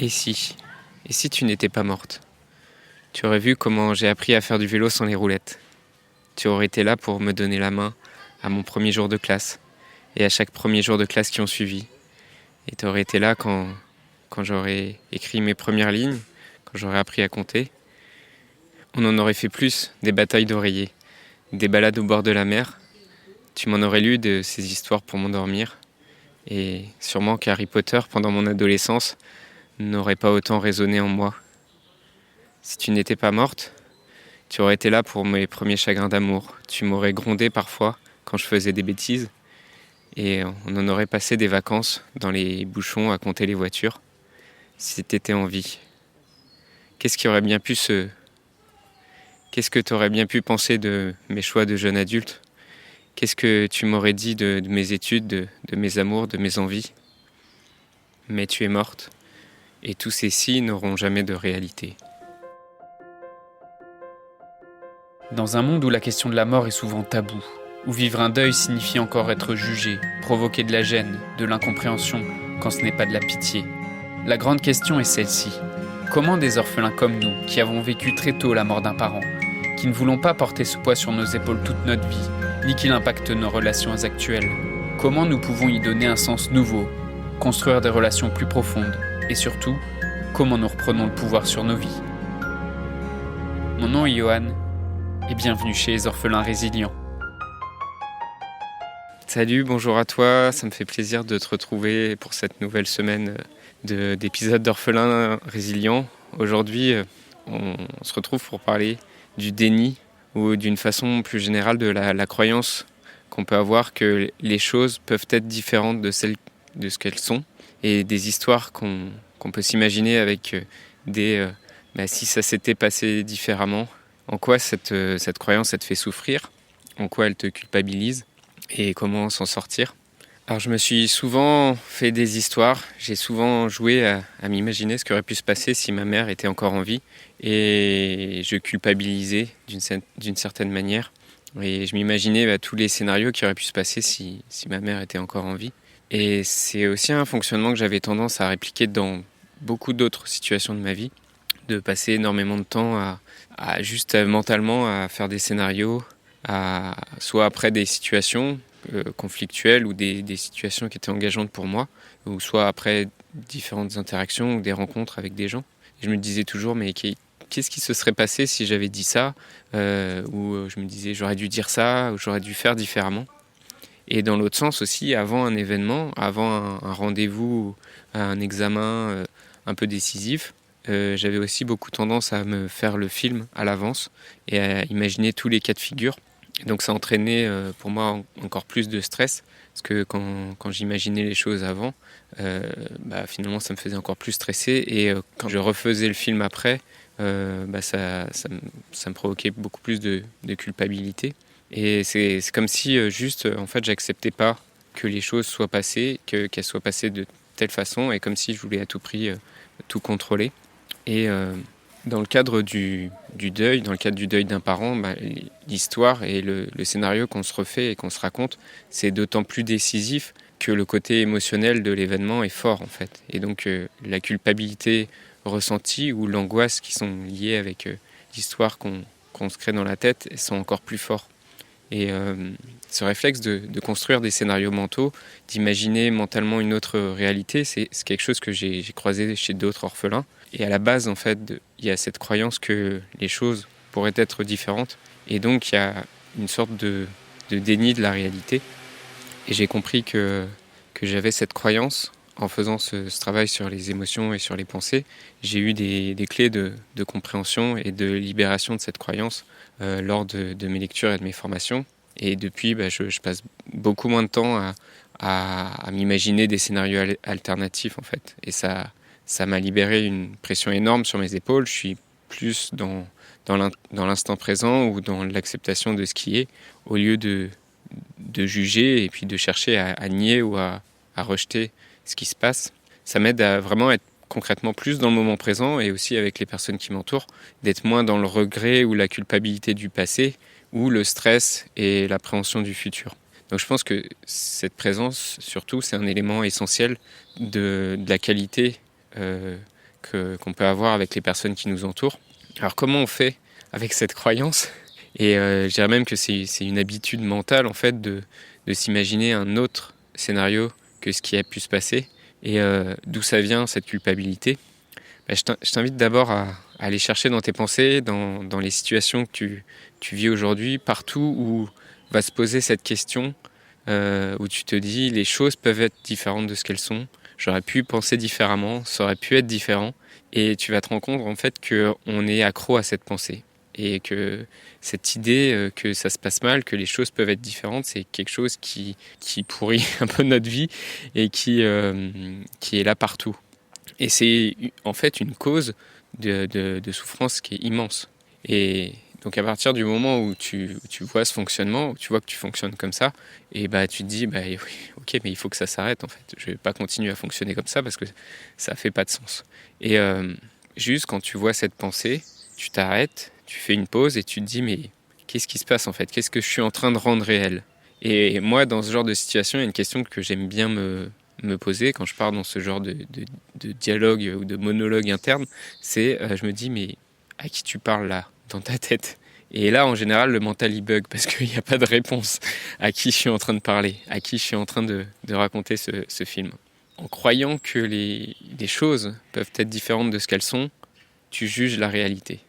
Et si Et si tu n'étais pas morte? Tu aurais vu comment j'ai appris à faire du vélo sans les roulettes. Tu aurais été là pour me donner la main à mon premier jour de classe et à chaque premier jour de classe qui ont suivi. Et tu aurais été là quand j'aurais écrit mes premières lignes, quand j'aurais appris à compter. On en aurait fait plus, des batailles d'oreillers, des balades au bord de la mer. Tu m'en aurais lu de ces histoires pour m'endormir. Et sûrement qu'Harry Potter, pendant mon adolescence, n'aurait pas autant résonné en moi. Si tu n'étais pas morte, tu aurais été là pour mes premiers chagrins d'amour. Tu m'aurais grondé parfois quand je faisais des bêtises. Et on en aurait passé des vacances dans les bouchons à compter les voitures. Si t'étais en vie. Qu'est-ce que t'aurais bien pu penser de mes choix de jeune adulte? Qu'est-ce que tu m'aurais dit de mes études, de mes amours, de mes envies? Mais tu es morte, et tous ces si n'auront jamais de réalité. Dans un monde où la question de la mort est souvent taboue, où vivre un deuil signifie encore être jugé, provoquer de la gêne, de l'incompréhension, quand ce n'est pas de la pitié, la grande question est celle-ci. Comment des orphelins comme nous, qui avons vécu très tôt la mort d'un parent, qui ne voulons pas porter ce poids sur nos épaules toute notre vie, ni qu'il impacte nos relations actuelles, comment nous pouvons y donner un sens nouveau, construire des relations plus profondes, et surtout, comment nous reprenons le pouvoir sur nos vies? Mon nom est Johan, et bienvenue chez les Orphelins Résilients. Salut, bonjour à toi, ça me fait plaisir de te retrouver pour cette nouvelle semaine d'épisodes d'Orphelins Résilients. Aujourd'hui, on se retrouve pour parler du déni ou d'une façon plus générale de la croyance qu'on peut avoir que les choses peuvent être différentes de ce qu'elles sont et des histoires qu'on peut s'imaginer avec si ça s'était passé différemment. En quoi cette croyance elle te fait souffrir? En quoi elle te culpabilise? Et comment s'en sortir? Alors je me suis souvent fait des histoires, j'ai souvent joué à m'imaginer ce qui aurait pu se passer si ma mère était encore en vie et je culpabilisais d'une certaine manière et je m'imaginais tous les scénarios qui auraient pu se passer si ma mère était encore en vie. Et c'est aussi un fonctionnement que j'avais tendance à répliquer dans beaucoup d'autres situations de ma vie, de passer énormément de temps à juste mentalement à faire des scénarios, soit après des situations conflictuelles ou des situations qui étaient engageantes pour moi, ou soit après différentes interactions ou des rencontres avec des gens. Et je me disais toujours, mais qu'est-ce qui se serait passé si j'avais dit ça, ou je me disais j'aurais dû dire ça, ou j'aurais dû faire différemment. Et dans l'autre sens aussi, avant un événement, avant un rendez-vous, un examen un peu décisif, j'avais aussi beaucoup tendance à me faire le film à l'avance et à imaginer tous les cas de figure. Et donc ça entraînait pour moi encore plus de stress, parce que quand j'imaginais les choses avant, finalement ça me faisait encore plus stresser. Et quand je refaisais le film après, ça me provoquait beaucoup plus de culpabilité. Et c'est comme si juste, en fait, j'acceptais pas que les choses soient passées, qu'elles soient passées de telle façon, et comme si je voulais à tout prix tout contrôler. Et dans le cadre du deuil, dans le cadre du deuil d'un parent, l'histoire et le scénario qu'on se refait et qu'on se raconte, c'est d'autant plus décisif que le côté émotionnel de l'événement est fort en fait. Et donc la culpabilité ressentie ou l'angoisse qui sont liées avec l'histoire qu'on se crée dans la tête sont encore plus forts. Et ce réflexe de construire des scénarios mentaux, d'imaginer mentalement une autre réalité, c'est quelque chose que j'ai croisé chez d'autres orphelins. Et à la base, en fait, il y a cette croyance que les choses pourraient être différentes. Et donc, il y a une sorte de déni de la réalité. Et j'ai compris que j'avais cette croyance en faisant ce travail sur les émotions et sur les pensées. J'ai eu des clés de compréhension et de libération de cette croyance lors de mes lectures et de mes formations. Et depuis, je passe beaucoup moins de temps à m'imaginer des scénarios alternatifs, en fait. Et ça m'a libéré une pression énorme sur mes épaules. Je suis plus dans l'instant présent ou dans l'acceptation de ce qui est, au lieu de juger et puis de chercher à nier ou à rejeter ce qui se passe. Ça m'aide à vraiment être concrètement plus dans le moment présent et aussi avec les personnes qui m'entourent, d'être moins dans le regret ou la culpabilité du passé ou le stress et l'appréhension du futur. Donc je pense que cette présence, surtout, c'est un élément essentiel de la qualité qu'on peut avoir avec les personnes qui nous entourent. Alors comment on fait avec cette croyance ? Et je dirais même que c'est une habitude mentale en fait de s'imaginer un autre scénario que ce qui a pu se passer. Et d'où ça vient cette culpabilité ? Je t'invite d'abord à aller chercher dans tes pensées, dans les situations que tu vis aujourd'hui, partout où va se poser cette question, où tu te dis les choses peuvent être différentes de ce qu'elles sont, j'aurais pu penser différemment, ça aurait pu être différent, et tu vas te rendre compte en fait qu'on est accro à cette pensée. Et que cette idée que ça se passe mal, que les choses peuvent être différentes, c'est quelque chose qui pourrit un peu notre vie et qui est là partout. Et c'est en fait une cause de souffrance qui est immense. Et donc à partir du moment où tu vois ce fonctionnement, où tu vois que tu fonctionnes comme ça, et tu te dis, oui, ok, mais il faut que ça s'arrête en fait. Je ne vais pas continuer à fonctionner comme ça parce que ça ne fait pas de sens. Et juste quand tu vois cette pensée, tu t'arrêtes, tu fais une pause et tu te dis, mais qu'est-ce qui se passe en fait ? Qu'est-ce que je suis en train de rendre réel ? Et moi, dans ce genre de situation, il y a une question que j'aime bien me poser quand je pars dans ce genre de dialogue ou de monologue interne, c'est je me dis, mais à qui tu parles là, dans ta tête ? Et là, en général, le mental il bug parce qu'il n'y a pas de réponse à qui je suis en train de parler, à qui je suis en train de raconter ce film. En croyant que les choses peuvent être différentes de ce qu'elles sont, tu juges la réalité.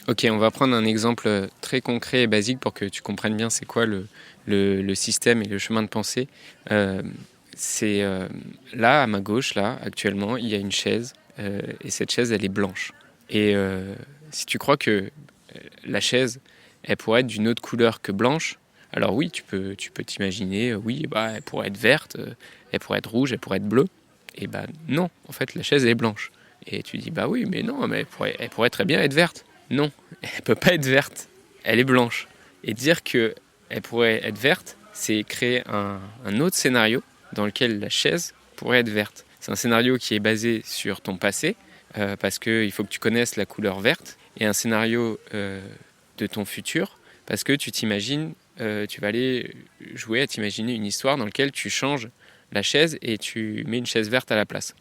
Ok, on va prendre un exemple très concret et basique pour que tu comprennes bien c'est quoi le système et le chemin de pensée. C'est là, à ma gauche, là, actuellement, il y a une chaise et cette chaise, elle est blanche. Et si tu crois que la chaise, elle pourrait être d'une autre couleur que blanche, alors oui, tu peux t'imaginer, elle pourrait être verte, elle pourrait être rouge, elle pourrait être bleue. Et non, en fait, la chaise, elle est blanche. Et tu dis, oui, mais non, mais elle pourrait très bien être verte. Non, elle peut pas être verte, elle est blanche. Et dire qu'elle pourrait être verte, c'est créer un autre scénario dans lequel la chaise pourrait être verte. C'est un scénario qui est basé sur ton passé, parce qu'il faut que tu connaisses la couleur verte, et un scénario de ton futur, parce que tu t'imagines, tu vas aller jouer à t'imaginer une histoire dans laquelle tu changes la chaise et tu mets une chaise verte à la place.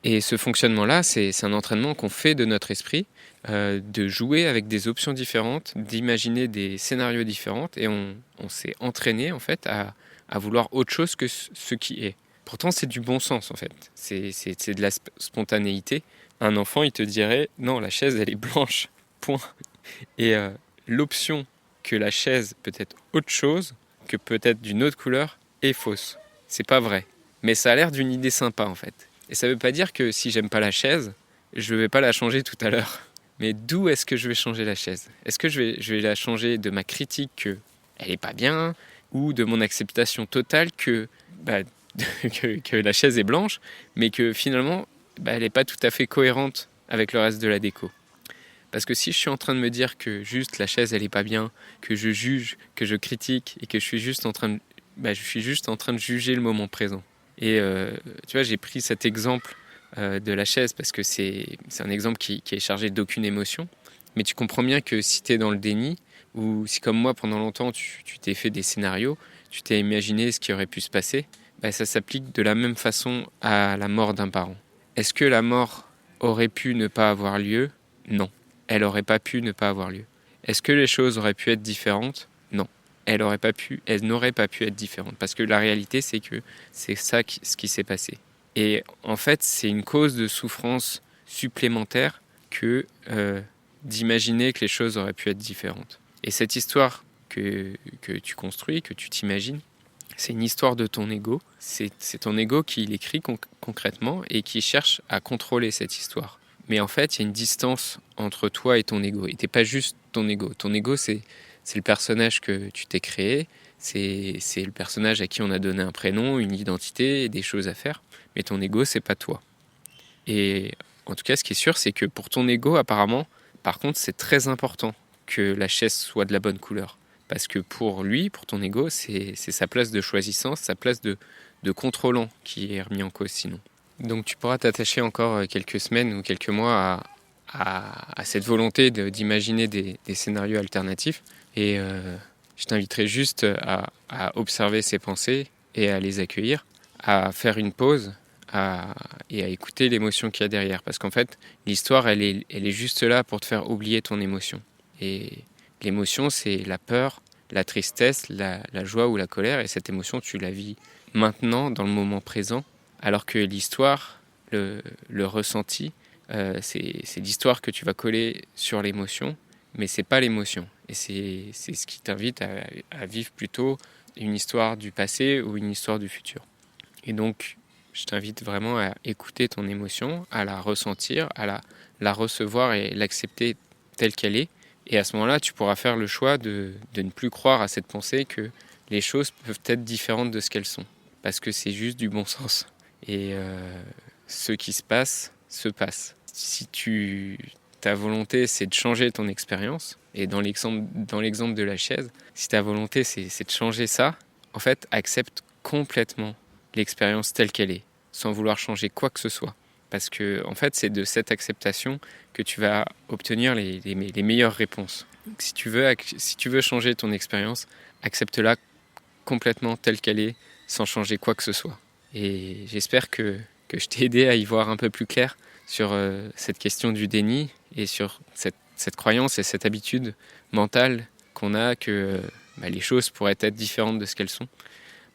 Et ce fonctionnement-là, c'est un entraînement qu'on fait de notre esprit, de jouer avec des options différentes, d'imaginer des scénarios différents, et on s'est entraîné en fait à vouloir autre chose que ce qui est. Pourtant, c'est du bon sens en fait, c'est de la spontanéité. Un enfant, il te dirait « non, la chaise, elle est blanche, point ». Et l'option que la chaise peut être autre chose, que peut être d'une autre couleur, est fausse. C'est pas vrai, mais ça a l'air d'une idée sympa en fait. Et ça veut pas dire que si j'aime pas la chaise, je vais pas la changer tout à l'heure. Mais d'où est-ce que je vais changer la chaise ? Est-ce que je vais la changer de ma critique qu'elle est pas bien, ou de mon acceptation totale que la chaise est blanche, mais que finalement, elle n'est pas tout à fait cohérente avec le reste de la déco. Parce que si je suis en train de me dire que juste la chaise, elle est pas bien, que je juge, que je critique, et que je suis juste en train de juger le moment présent. Et tu vois, j'ai pris cet exemple de la chaise parce que c'est un exemple qui est chargé d'aucune émotion. Mais tu comprends bien que si tu es dans le déni, ou si comme moi pendant longtemps tu t'es fait des scénarios, tu t'es imaginé ce qui aurait pu se passer, ça s'applique de la même façon à la mort d'un parent. Est-ce que la mort aurait pu ne pas avoir lieu ? Non, elle n'aurait pas pu ne pas avoir lieu. Est-ce que les choses auraient pu être différentes ? Non, elle n'aurait pas pu être différente. Parce que la réalité, c'est que c'est ça ce qui s'est passé. Et en fait, c'est une cause de souffrance supplémentaire que d'imaginer que les choses auraient pu être différentes. Et cette histoire que tu construis, que tu t'imagines, c'est une histoire de ton ego. C'est ton ego qui l'écrit concrètement et qui cherche à contrôler cette histoire. Mais en fait, il y a une distance entre toi et ton ego. Et t'es pas juste ton ego. Ton ego, c'est le personnage que tu t'es créé. C'est le personnage à qui on a donné un prénom, une identité et des choses à faire. Mais ton ego, c'est pas toi. Et en tout cas, ce qui est sûr, c'est que pour ton ego, apparemment, par contre, c'est très important que la chaise soit de la bonne couleur. Parce que pour lui, pour ton ego, c'est sa place de choisissance, sa place de contrôlant qui est remis en cause sinon. Donc tu pourras t'attacher encore quelques semaines ou quelques mois à cette volonté d'imaginer des scénarios alternatifs. Et je t'inviterai juste à observer ces pensées et à les accueillir, à faire une pause, et à écouter l'émotion qu'il y a derrière. Parce qu'en fait, l'histoire, elle est juste là pour te faire oublier ton émotion. Et l'émotion, c'est la peur, la tristesse, la joie ou la colère. Et cette émotion, tu la vis maintenant, dans le moment présent. Alors que l'histoire, le ressenti, c'est l'histoire que tu vas coller sur l'émotion, mais c'est pas l'émotion. Et c'est ce qui t'invite à vivre plutôt une histoire du passé ou une histoire du futur. Et donc, je t'invite vraiment à écouter ton émotion, à la ressentir, à la recevoir et l'accepter telle qu'elle est. Et à ce moment-là, tu pourras faire le choix de ne plus croire à cette pensée que les choses peuvent être différentes de ce qu'elles sont. Parce que c'est juste du bon sens. Et ce qui se passe. Si ta volonté, c'est de changer ton expérience, et dans l'exemple de la chaise, si ta volonté, c'est de changer ça, en fait, accepte complètement l'expérience telle qu'elle est, sans vouloir changer quoi que ce soit. Parce que, en fait, c'est de cette acceptation que tu vas obtenir les meilleures réponses. Donc, si tu veux changer ton expérience, accepte-la complètement telle qu'elle est, sans changer quoi que ce soit. Et j'espère que je t'ai aidé à y voir un peu plus clair sur cette question du déni et sur cette croyance et cette habitude mentale qu'on a que les choses pourraient être différentes de ce qu'elles sont.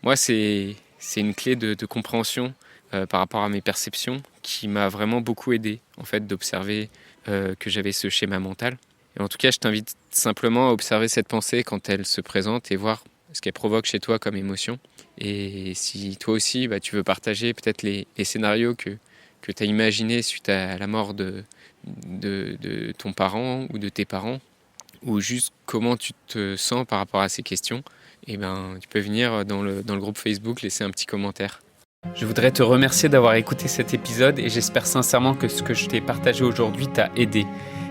Moi, c'est une clé de compréhension par rapport à mes perceptions qui m'a vraiment beaucoup aidé, en fait, d'observer que j'avais ce schéma mental. Et en tout cas, je t'invite simplement à observer cette pensée quand elle se présente et voir ce qu'elle provoque chez toi comme émotion. Et si toi aussi, tu veux partager peut-être les scénarios que tu as imaginés suite à la mort de ton parent ou de tes parents, ou juste comment tu te sens par rapport à ces questions, tu peux venir dans le groupe Facebook laisser un petit commentaire. Je voudrais te remercier d'avoir écouté cet épisode et j'espère sincèrement que ce que je t'ai partagé aujourd'hui t'a aidé.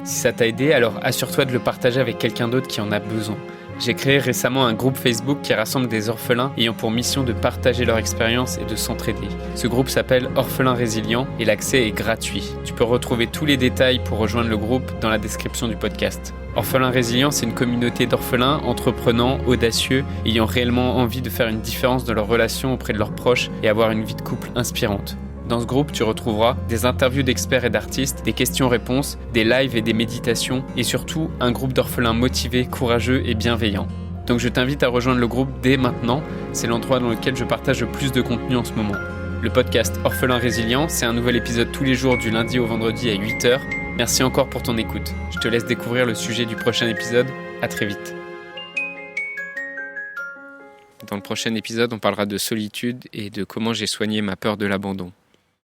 Si ça t'a aidé, alors assure-toi de le partager avec quelqu'un d'autre qui en a besoin. J'ai créé récemment un groupe Facebook qui rassemble des orphelins ayant pour mission de partager leur expérience et de s'entraider. Ce groupe s'appelle Orphelins Résilients et l'accès est gratuit. Tu peux retrouver tous les détails pour rejoindre le groupe dans la description du podcast. Orphelins Résilients, c'est une communauté d'orphelins entreprenants, audacieux, ayant réellement envie de faire une différence dans leurs relations auprès de leurs proches et avoir une vie de couple inspirante. Dans ce groupe, tu retrouveras des interviews d'experts et d'artistes, des questions-réponses, des lives et des méditations, et surtout un groupe d'orphelins motivés, courageux et bienveillants. Donc je t'invite à rejoindre le groupe dès maintenant, c'est l'endroit dans lequel je partage le plus de contenu en ce moment. Le podcast Orphelins Résilients, c'est un nouvel épisode tous les jours du lundi au vendredi à 8h. Merci encore pour ton écoute. Je te laisse découvrir le sujet du prochain épisode. À très vite. Dans le prochain épisode, on parlera de solitude et de comment j'ai soigné ma peur de l'abandon.